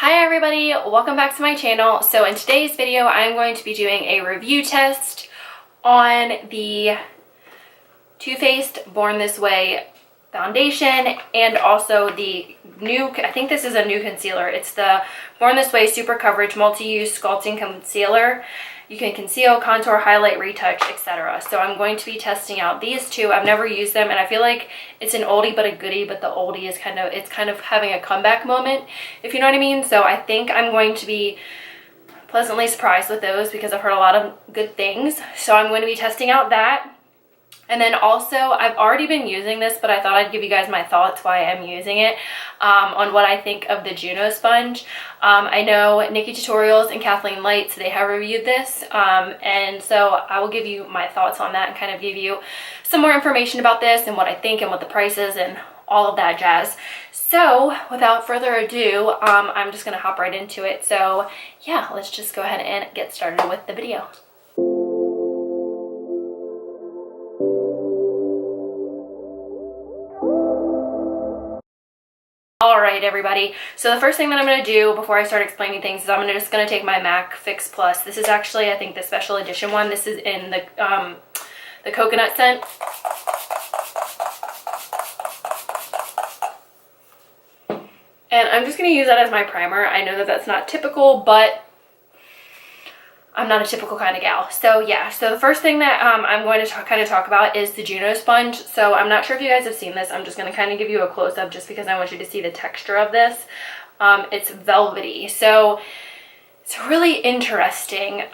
Hi everybody, welcome back to my channel. So in today's video, I'm going to be doing a review test on the Too Faced Born This Way foundation and also the new, I think this is a new concealer. It's the Born This Way Super Coverage Multi-Use Sculpting Concealer. You can conceal, contour, highlight, retouch, etc. So I'm going to be testing out these two. I've never used them and I feel like it's an oldie but a goodie, but the oldie is kind of having a comeback moment, if you know what I mean. So I think I'm going to be pleasantly surprised with those because I've heard a lot of good things. So I'm going to be testing out that. And then also, I've already been using this, but I thought I'd give you guys my thoughts why I'm using it, on what I think of the Juno sponge. I know Nikki Tutorials and Kathleen Lights, they have reviewed this, and so I will give you my thoughts on that and kind of give you some more information about this and what I think and what the price is and all of that jazz. So without further ado, I'm just going to hop right into it. So yeah, let's just go ahead and get started with the video. Alright everybody, so the first thing that I'm going to do before I start explaining things is I'm just going to take my MAC Fix Plus. This is actually, I think, the special edition one. This is in the coconut scent. And I'm just going to use that as my primer. I know that that's not typical, but I'm not a typical kind of gal. So yeah, so the first thing that I'm going to kind of talk about is the Juno sponge. So I'm not sure if you guys have seen this. I'm just going to kind of give you a close-up just because I want you to see the texture of this. It's velvety. So it's really interesting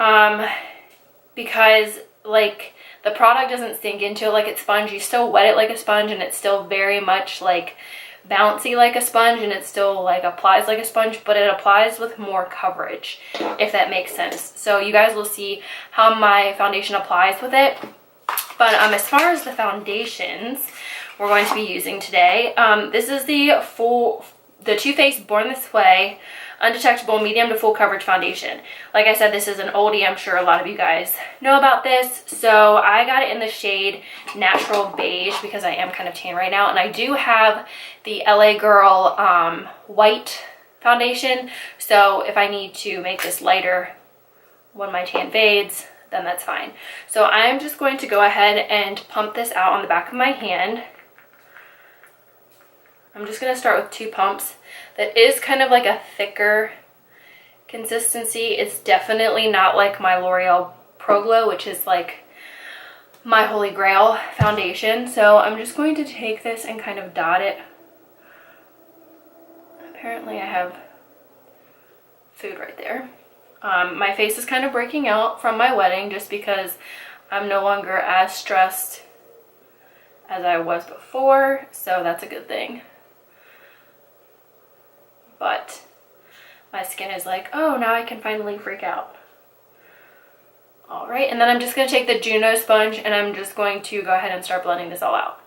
because like the product doesn't sink into it like it's sponge. You still wet it like a sponge and it's still very much like bouncy like a sponge, and it still like applies like a sponge, but it applies with more coverage, if that makes sense. So you guys will see how my foundation applies with it. But as far as the foundations we're going to be using today, this is the Too Faced Born This Way Undetectable Medium to Full Coverage Foundation. Like I said, this is an oldie. I'm sure a lot of you guys know about this. So I got it in the shade Natural Beige because I am kind of tan right now. And I do have the LA Girl white foundation. So if I need to make this lighter when my tan fades, then that's fine. So I'm just going to go ahead and pump this out on the back of my hand. I'm just going to start with 2 pumps. That is kind of like a thicker consistency. It's definitely not like my L'Oreal Pro Glow, which is like my holy grail foundation. So I'm just going to take this and kind of dot it. Apparently I have food right there. My face is kind of breaking out from my wedding just because I'm no longer as stressed as I was before. So that's a good thing. But my skin is like, oh, now I can finally freak out. All right, and then I'm just going to take the Juno sponge and I'm just going to go ahead and start blending this all out.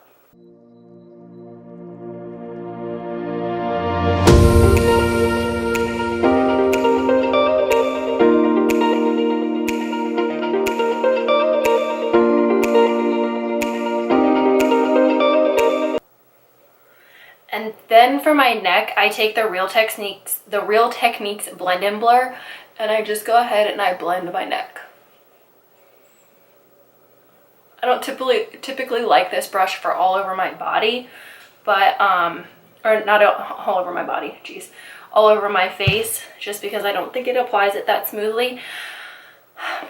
And then for my neck, I take the Real Techniques Blend and Blur, and I just go ahead and I blend my neck. I don't typically like this brush for all over my body, but or not all over my body, geez, all over my face, just because I don't think it applies it that smoothly.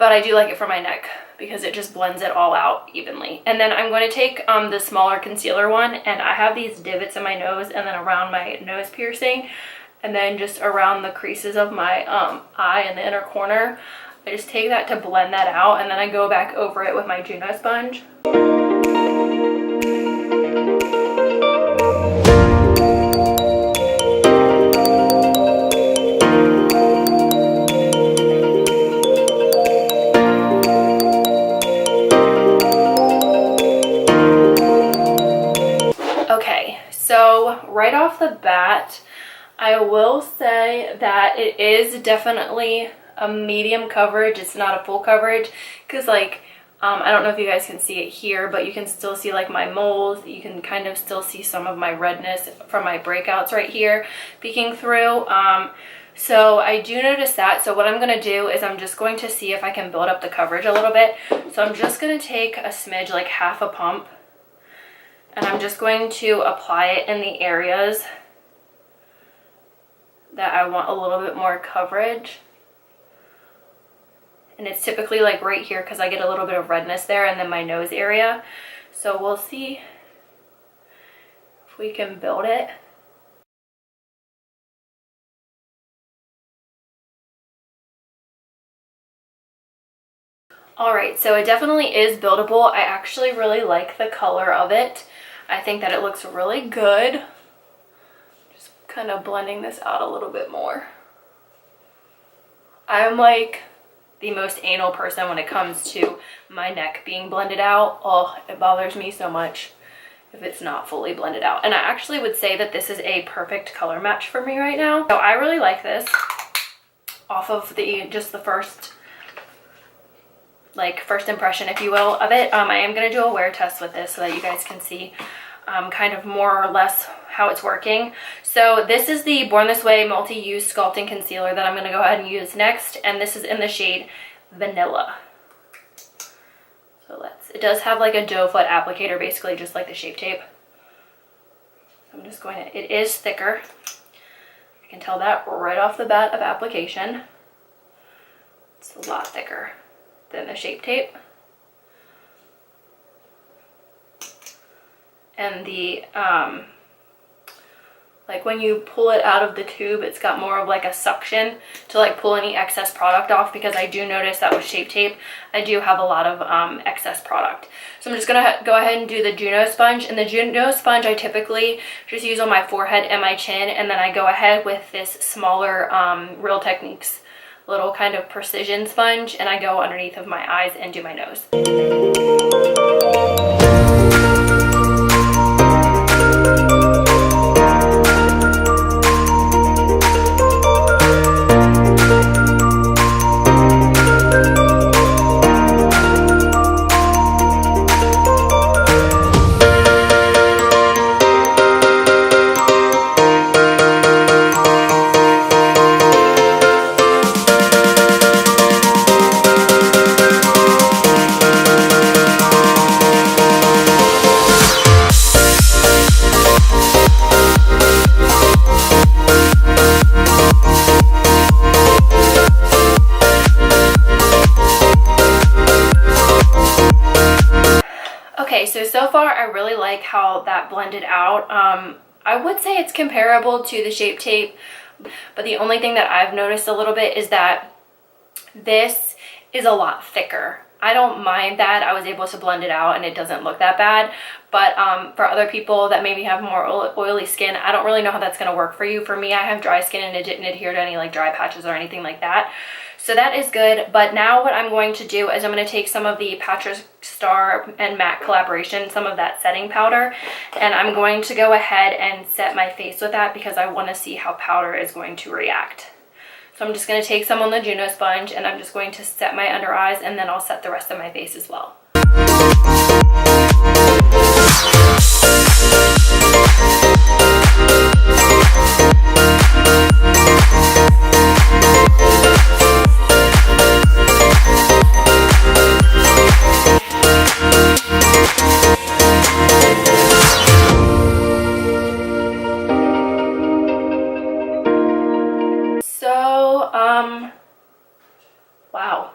But I do like it for my neck because it just blends it all out evenly. And then I'm going to take the smaller concealer one, and I have these divots in my nose and then around my nose piercing and then just around the creases of my eye in the inner corner. I just take that to blend that out, and then I go back over it with my Juno sponge. So right off the bat, I will say that it is definitely a medium coverage. It's not a full coverage because like I don't know if you guys can see it here, but you can still see like my moles. You can kind of still see some of my redness from my breakouts right here peeking through. So I do notice that. So what I'm going to do is I'm just going to see if I can build up the coverage a little bit. So I'm just going to take a smidge, like half a pump, and I'm just going to apply it in the areas that I want a little bit more coverage. And it's typically like right here because I get a little bit of redness there, and then my nose area. So we'll see if we can build it. Alright, so it definitely is buildable. I actually really like the color of it. I think that it looks really good. Just kind of blending this out a little bit more. I'm like the most anal person when it comes to my neck being blended out. Oh, it bothers me so much if it's not fully blended out. And I actually would say that this is a perfect color match for me right now. So I really like this off of just the first impression, if you will, of it. I am going to do a wear test with this so that you guys can see kind of more or less how it's working. So this is the Born This Way multi-use sculpting concealer that I'm going to go ahead and use next, and this is in the shade Vanilla. So it does have like a doe foot applicator, basically just like the Shape Tape. I'm just going to, it is thicker. I can tell that right off the bat of application. It's a lot thicker than the Shape Tape. And the, like when you pull it out of the tube, it's got more of like a suction to like pull any excess product off, because I do notice that with Shape Tape, I do have a lot of excess product. So I'm just gonna go ahead and do the Juno sponge. And the Juno sponge I typically just use on my forehead and my chin, and then I go ahead with this smaller Real Techniques little kind of precision sponge, and I go underneath of my eyes and do my nose. Okay, so far I really like how that blended out. I would say it's comparable to the Shape Tape, but the only thing that I've noticed a little bit is that this is a lot thicker. I don't mind that. I was able to blend it out and it doesn't look that bad. But for other people that maybe have more oily skin, I don't really know how that's going to work for you. For me, I have dry skin and it didn't adhere to any like dry patches or anything like that. So that is good. But now what I'm going to do is I'm going to take some of the Patches Star and MAC collaboration, some of that setting powder, and I'm going to go ahead and set my face with that because I want to see how powder is going to react. So I'm just going to take some on the Juno sponge and I'm just going to set my under eyes, and then I'll set the rest of my face as well. Wow.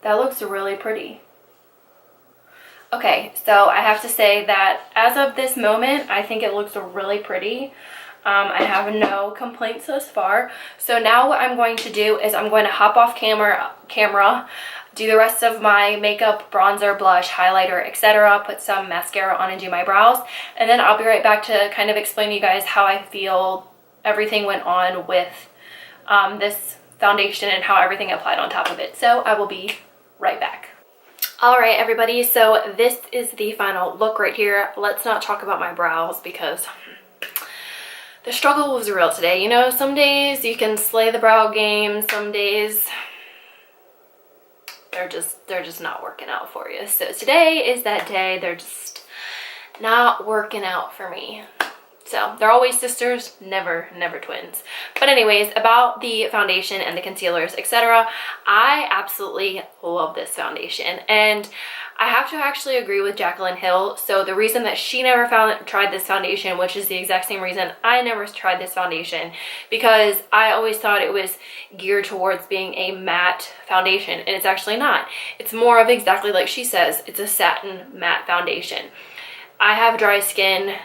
That looks really pretty. Okay, so I have to say that as of this moment, I think it looks really pretty. I have no complaints thus far. So now what I'm going to do is I'm going to hop off camera, do the rest of my makeup, bronzer, blush, highlighter, etc. Put some mascara on and do my brows. And then I'll be right back to kind of explain to you guys how I feel everything went on with this foundation and how everything applied on top of it. So I will be right back. All right, everybody, so this is the final look right here. Let's not talk about my brows because the struggle was real today. You know, some days you can slay the brow game, some days they're just not working out for you. So today is that day. They're just not working out for me. So they're always sisters, never twins. But anyways, about the foundation and the concealers, etc., I absolutely love this foundation. And I have to actually agree with Jaclyn Hill. So the reason that she never tried this foundation, which is the exact same reason I never tried this foundation, because I always thought it was geared towards being a matte foundation, and it's actually not. It's more of exactly like she says, it's a satin matte foundation. I have dry skin.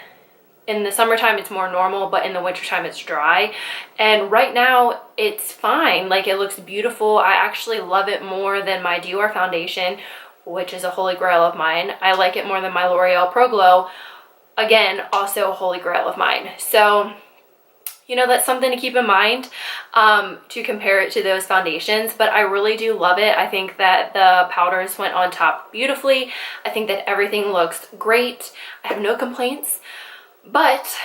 In the summertime it's more normal, but in the wintertime it's dry, and right now it's fine. Like, it looks beautiful. I actually love it more than my Dior foundation, which is a holy grail of mine. I like it more than my L'Oreal Pro Glow, again, also a holy grail of mine. So, you know, that's something to keep in mind to compare it to those foundations, but I really do love it. I think that the powders went on top beautifully. I think that everything looks great. I have no complaints, but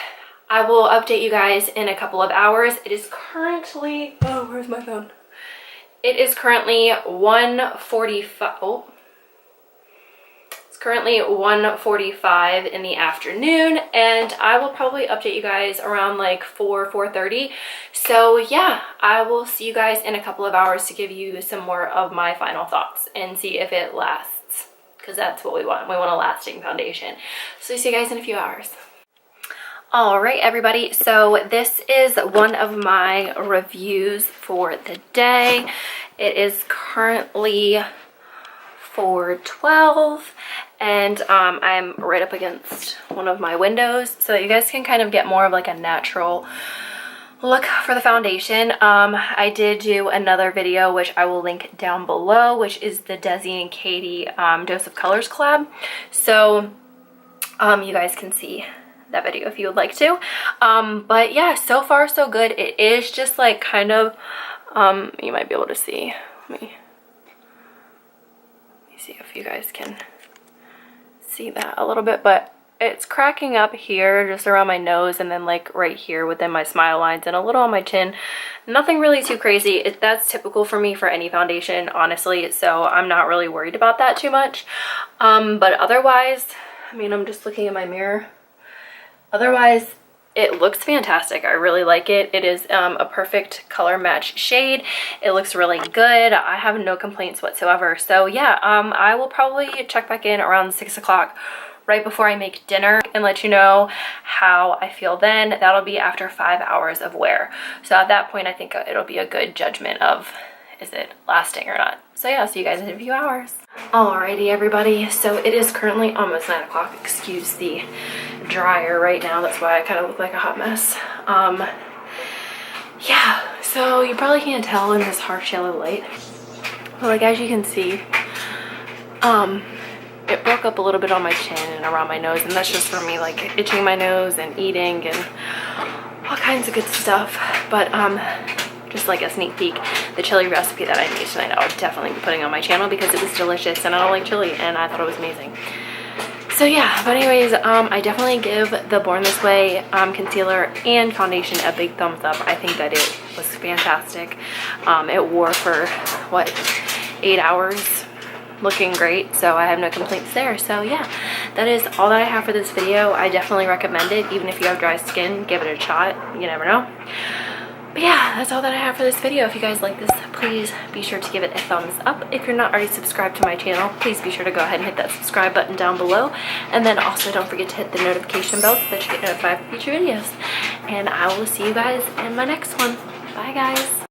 I will update you guys in a couple of hours. It is currently, oh, where's my phone? It is currently 1:45. Oh, currently 1:45 in the afternoon, and I will probably update you guys around like 4:30. So yeah, I will see you guys in a couple of hours to give you some more of my final thoughts and see if it lasts, because that's what we want. We want a lasting foundation. So see you guys in a few hours. All right, everybody, so this is one of my reviews for the day. It is currently 4:12, and I'm right up against one of my windows so that you guys can kind of get more of like a natural look for the foundation. I did do another video, which I will link down below, which is the Desi and Katy Dose of Colors collab. So you guys can see that video if you would like to. But yeah, so far so good. It is just like kind of, you might be able to see. Let me see if you guys can see that a little bit, but it's cracking up here just around my nose, and then like right here within my smile lines, and a little on my chin. Nothing really too crazy. That's typical for me for any foundation, honestly, so I'm not really worried about that too much. But otherwise, I mean, I'm just looking in my mirror. Otherwise, it looks fantastic. I really like it. It is a perfect color match shade. It looks really good. I have no complaints whatsoever. So yeah, I will probably check back in around 6 o'clock right before I make dinner and let you know how I feel then. That'll be after 5 hours of wear. So at that point, I think it'll be a good judgment of, is it lasting or not? So yeah, I'll see you guys in a few hours. Alrighty, everybody. So it is currently almost 9 o'clock. Excuse the dryer right now. That's why I kind of look like a hot mess. Yeah, so you probably can't tell in this harsh yellow light, but like as you can see, it broke up a little bit on my chin and around my nose, and that's just for me like itching my nose and eating and all kinds of good stuff. But just like a sneak peek, the chili recipe that I made tonight, I'll definitely be putting on my channel because it was delicious, and I don't like chili, and I thought it was amazing. So yeah, but anyways, I definitely give the Born This Way concealer and foundation a big thumbs up. I think that it was fantastic. It wore for, what, 8 hours, looking great, so I have no complaints there. So yeah, that is all that I have for this video. I definitely recommend it. Even if you have dry skin, give it a shot. You never know. But yeah, that's all that I have for this video. If you guys like this, please be sure to give it a thumbs up. If you're not already subscribed to my channel, please be sure to go ahead and hit that subscribe button down below. And then also don't forget to hit the notification bell so that you get notified for future videos. And I will see you guys in my next one. Bye, guys.